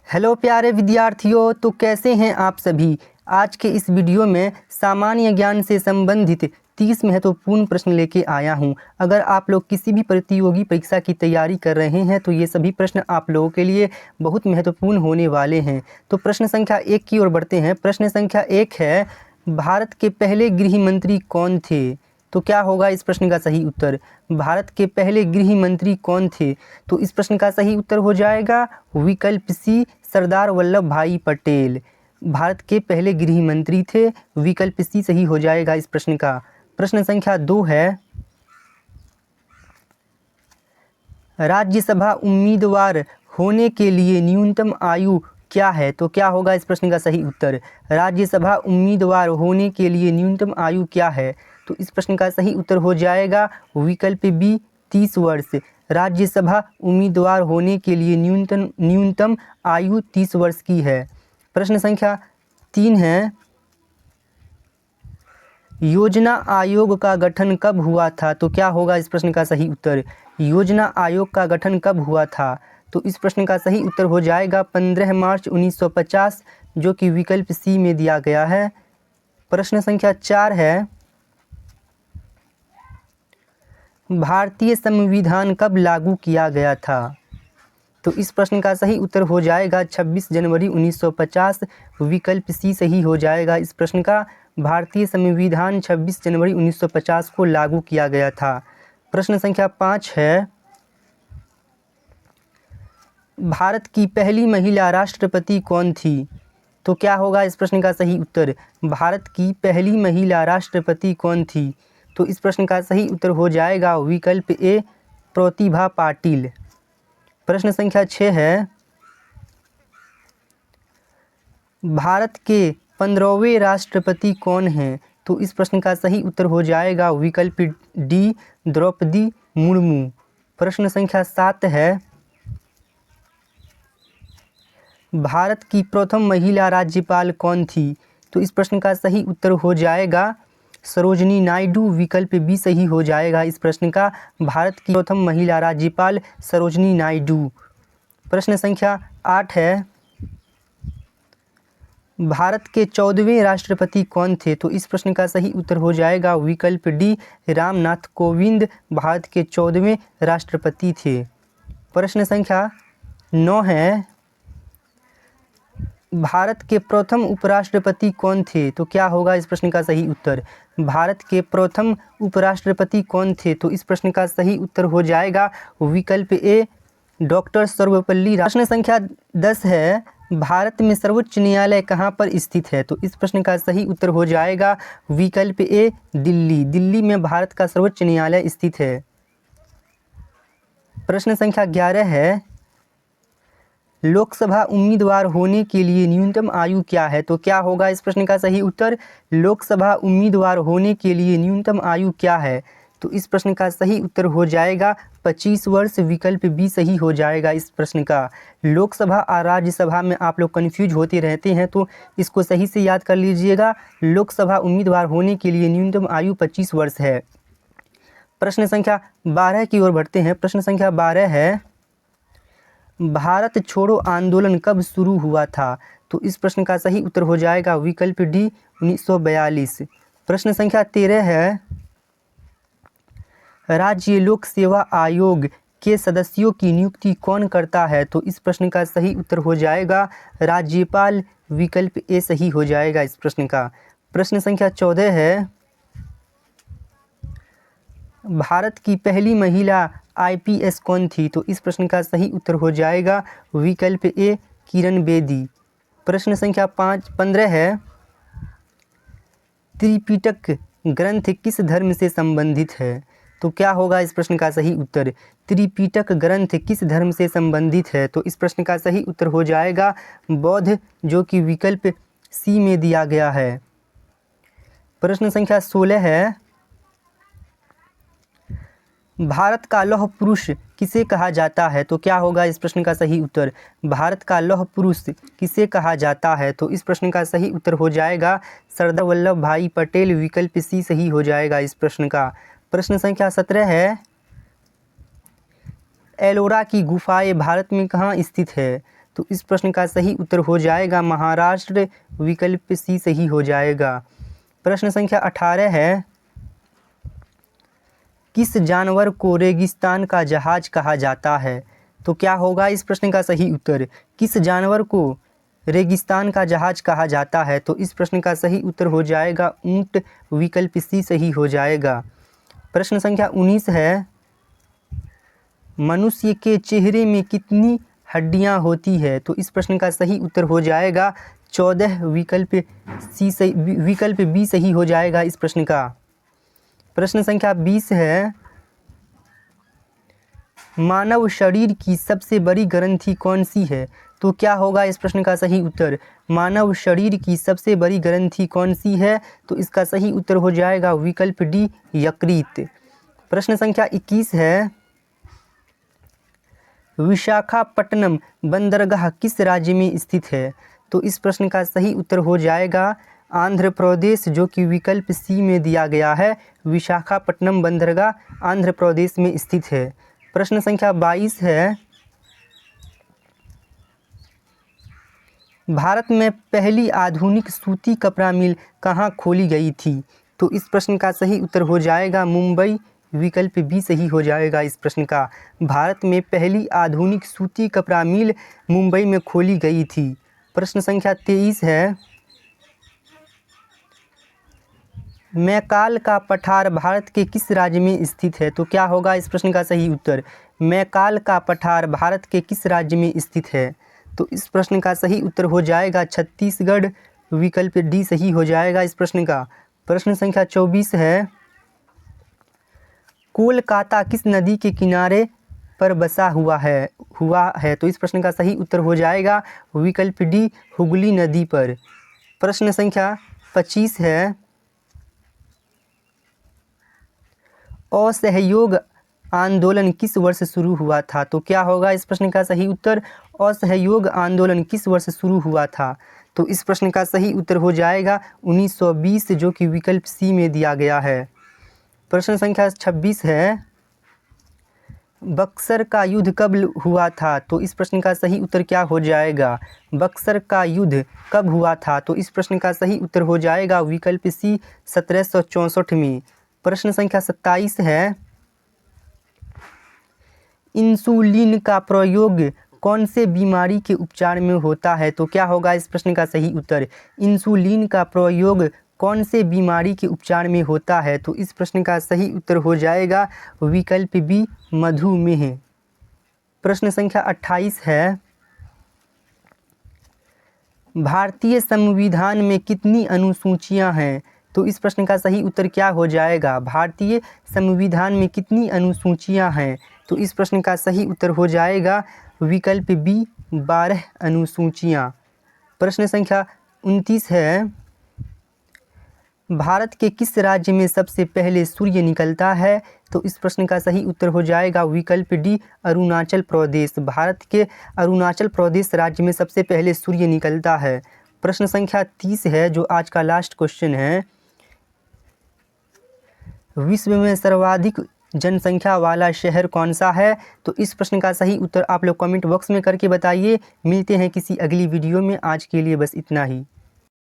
Hello प्यारे विद्यार्थियों, तो कैसे हैं आप सभी। आज के इस वीडियो में सामान्य ज्ञान से संबंधित 30 महत्वपूर्ण प्रश्न लेके आया हूं। अगर आप लोग किसी भी प्रतियोगी परीक्षा की तैयारी कर रहे हैं तो ये सभी प्रश्न आप लोगों के लिए बहुत महत्वपूर्ण होने वाले हैं। तो प्रश्न संख्या 1 की ओर बढ़ते हैं। प्रश्न संख्या 1 है, भारत के पहले गृह मंत्री कौन थे। तो क्या होगा इस प्रश्न का सही उत्तर। भारत के पहले गृह मंत्री कौन थे। तो इस प्रश्न का सही उत्तर हो जाएगा विकल्प सी, सरदार वल्लभ भाई पटेल। भारत के पहले गृह मंत्री थे। विकल्प सी सही हो जाएगा इस प्रश्न का। प्रश्न संख्या 2 है, राज्यसभा उम्मीदवार होने के लिए न्यूनतम आयु क्या है। तो क्या होगा इस प्रश्न का सही उत्तर। राज्यसभा उम्मीदवार होने के लिए न्यूनतम आयु क्या है। तो इस प्रश्न का सही उत्तर हो जाएगा विकल्प बी, 30 वर्ष। राज्यसभा उम्मीदवार होने के लिए न्यूनतम आयु 30 वर्ष की है। प्रश्न संख्या 3 है, योजना आयोग का गठन कब हुआ था। तो क्या होगा इस प्रश्न का सही उत्तर। योजना आयोग का गठन कब हुआ था। तो इस प्रश्न का सही उत्तर हो जाएगा 15 मार्च 1950, जो कि विकल्प सी में दिया गया है। प्रश्न संख्या 4 है, भारतीय संविधान कब लागू किया गया था। तो इस प्रश्न का सही उत्तर हो जाएगा 26 जनवरी 1950। विकल्प सी सही हो जाएगा इस प्रश्न का। भारतीय संविधान 26 जनवरी 1950 को लागू किया गया था। प्रश्न संख्या 5 है, भारत की पहली महिला राष्ट्रपति कौन थी। तो क्या होगा इस प्रश्न का सही उत्तर। भारत की पहली महिला राष्ट्रपति कौन थी। तो इस प्रश्न का सही उत्तर हो जाएगा विकल्प ए, प्रतिभा पाटिल। प्रश्न संख्या 6 है, भारत के 15वें राष्ट्रपति कौन हैं। तो इस प्रश्न का सही उत्तर हो जाएगा विकल्प डी, द्रौपदी मुर्मू। प्रश्न संख्या 7 है, भारत की प्रथम महिला राज्यपाल कौन थी। तो इस प्रश्न का सही उत्तर हो जाएगा सरोजनी नायडू। विकल्प बी सही हो जाएगा इस प्रश्न का। भारत की प्रथम महिला राज्यपाल सरोजनी नायडू। प्रश्न संख्या 8 है, भारत के 14वें राष्ट्रपति कौन थे। तो इस प्रश्न का सही उत्तर हो जाएगा विकल्प डी, रामनाथ कोविंद भारत के 14वें राष्ट्रपति थे। प्रश्न संख्या 9 है, भारत के प्रथम उपराष्ट्रपति कौन थे। तो क्या होगा इस प्रश्न का सही उत्तर। भारत के प्रथम उपराष्ट्रपति कौन थे। तो इस प्रश्न का सही उत्तर हो जाएगा विकल्प ए, डॉक्टर सर्वपल्ली। प्रश्न संख्या 10 है, भारत में सर्वोच्च न्यायालय कहाँ पर स्थित है। तो इस प्रश्न का सही उत्तर हो जाएगा विकल्प ए, दिल्ली। दिल्ली में भारत का सर्वोच्च न्यायालय स्थित है। प्रश्न संख्या 11 है, लोकसभा उम्मीदवार होने के लिए न्यूनतम आयु क्या है। तो क्या होगा इस प्रश्न का सही उत्तर। लोकसभा उम्मीदवार होने के लिए न्यूनतम आयु क्या है। तो इस प्रश्न का सही उत्तर हो जाएगा 25 वर्ष। विकल्प बी सही हो जाएगा इस प्रश्न का। लोकसभा और राज्यसभा में आप लोग कन्फ्यूज होते रहते हैं, तो इसको सही से याद कर लीजिएगा। लोकसभा उम्मीदवार होने के लिए न्यूनतम आयु 25 वर्ष है। प्रश्न संख्या 12 की ओर बढ़ते हैं। प्रश्न संख्या 12 है, भारत छोड़ो आंदोलन कब शुरू हुआ था। तो इस प्रश्न का सही उत्तर हो जाएगा विकल्प डी, 1942। प्रश्न संख्या 13 है, राज्य लोक सेवा आयोग के सदस्यों की नियुक्ति कौन करता है। तो इस प्रश्न का सही उत्तर हो जाएगा राज्यपाल। विकल्प ए सही हो जाएगा इस प्रश्न का। प्रश्न संख्या 14 है, भारत की पहली महिला आईपीएस कौन थी। तो इस प्रश्न का सही उत्तर हो जाएगा विकल्प ए, किरण बेदी। प्रश्न संख्या 15 है, त्रिपिटक ग्रंथ किस धर्म से संबंधित है। तो क्या होगा इस प्रश्न का सही उत्तर। त्रिपिटक ग्रंथ किस धर्म से संबंधित है। तो इस प्रश्न का सही उत्तर हो जाएगा बौद्ध, जो कि विकल्प सी में दिया गया है। प्रश्न संख्या 16 है, भारत का लौह पुरुष किसे कहा जाता है। तो क्या होगा इस प्रश्न का सही उत्तर। भारत का लौह पुरुष किसे कहा जाता है। तो इस प्रश्न का सही उत्तर हो जाएगा सरदार वल्लभ भाई पटेल। विकल्प सी सही हो जाएगा इस प्रश्न का। प्रश्न संख्या 17 है, एलोरा की गुफाएं भारत में कहाँ स्थित है। तो इस प्रश्न का सही उत्तर हो जाएगा महाराष्ट्र, विकल्प सी सही हो जाएगा। प्रश्न संख्या 18 है, किस जानवर को रेगिस्तान का जहाज कहा जाता है? तो क्या होगा इस प्रश्न का सही उत्तर? किस जानवर को रेगिस्तान का जहाज कहा जाता है? तो इस प्रश्न का सही उत्तर हो जाएगा ऊंट, विकल्प सी सही हो जाएगा। प्रश्न संख्या 19 है, मनुष्य के चेहरे में कितनी हड्डियां होती है? तो इस प्रश्न का सही उत्तर हो जाएगा 14, विकल्प बी सही हो जाएगा इस प्रश्न का। प्रश्न संख्या 20 है, मानव शरीर की सबसे बड़ी ग्रंथि कौन सी है? तो क्या होगा इस प्रश्न का सही उत्तर? मानव शरीर की सबसे बड़ी ग्रंथि कौन सी है? तो इसका सही उत्तर हो जाएगा विकल्प डी, यकृत। प्रश्न संख्या 21 है, विशाखापट्टनम बंदरगाह किस राज्य में स्थित है? तो इस प्रश्न का सही उत्तर हो जाएगा आंध्र प्रदेश, जो कि विकल्प सी में दिया गया है। विशाखापट्टनम बंदरगाह आंध्र प्रदेश में स्थित है। प्रश्न संख्या 22 है, भारत में पहली आधुनिक सूती कपड़ा मिल कहाँ खोली गई थी? तो इस प्रश्न का सही उत्तर हो जाएगा मुंबई, विकल्प बी सही हो जाएगा इस प्रश्न का। भारत में पहली आधुनिक सूती कपड़ा मिल मुंबई में खोली गई थी। प्रश्न संख्या 23 है, मैकाल का पठार भारत के किस राज्य में स्थित है? तो क्या होगा इस प्रश्न का सही उत्तर? मैकाल का पठार भारत के किस राज्य में स्थित है? तो इस प्रश्न का सही उत्तर हो जाएगा छत्तीसगढ़, विकल्प डी सही हो जाएगा इस प्रश्न का। प्रश्न संख्या 24 है, कोलकाता किस नदी के किनारे पर बसा हुआ है? तो इस प्रश्न का सही उत्तर हो जाएगा विकल्प डी, हुगली नदी पर। प्रश्न संख्या 25 है, असहयोग आंदोलन किस वर्ष शुरू हुआ था? तो क्या होगा इस प्रश्न का सही उत्तर? असहयोग आंदोलन किस वर्ष शुरू हुआ था? तो इस प्रश्न का सही उत्तर हो जाएगा 1920, जो कि विकल्प सी में दिया गया है। प्रश्न संख्या 26 है, बक्सर का युद्ध कब हुआ था? तो इस प्रश्न का सही उत्तर क्या हो जाएगा? बक्सर का युद्ध कब हुआ था? तो इस प्रश्न का सही उत्तर हो जाएगा विकल्प सी, 1764 में। प्रश्न संख्या 27 है, इंसुलिन का प्रयोग कौन से बीमारी के उपचार में होता है? तो क्या होगा इस प्रश्न का सही उत्तर? इंसुलिन का प्रयोग कौन से बीमारी के उपचार में होता है? तो इस प्रश्न का सही उत्तर हो जाएगा विकल्प बी, मधुमेह। प्रश्न संख्या 28 है, भारतीय संविधान में कितनी अनुसूचियां हैं? तो इस प्रश्न का सही उत्तर क्या हो जाएगा? भारतीय संविधान में कितनी अनुसूचियां हैं? तो इस प्रश्न का सही उत्तर हो जाएगा विकल्प बी, 12 अनुसूचियां। प्रश्न संख्या 29 है, भारत के किस राज्य में सबसे पहले सूर्य निकलता है? तो इस प्रश्न का सही उत्तर हो जाएगा विकल्प डी, अरुणाचल प्रदेश। भारत के अरुणाचल प्रदेश राज्य में सबसे पहले सूर्य निकलता है। प्रश्न संख्या 30 है, जो आज का लास्ट क्वेश्चन है, विश्व में सर्वाधिक जनसंख्या वाला शहर कौन सा है? तो इस प्रश्न का सही उत्तर आप लोग कमेंट बॉक्स में करके बताइए। मिलते हैं किसी अगली वीडियो में, आज के लिए बस इतना ही।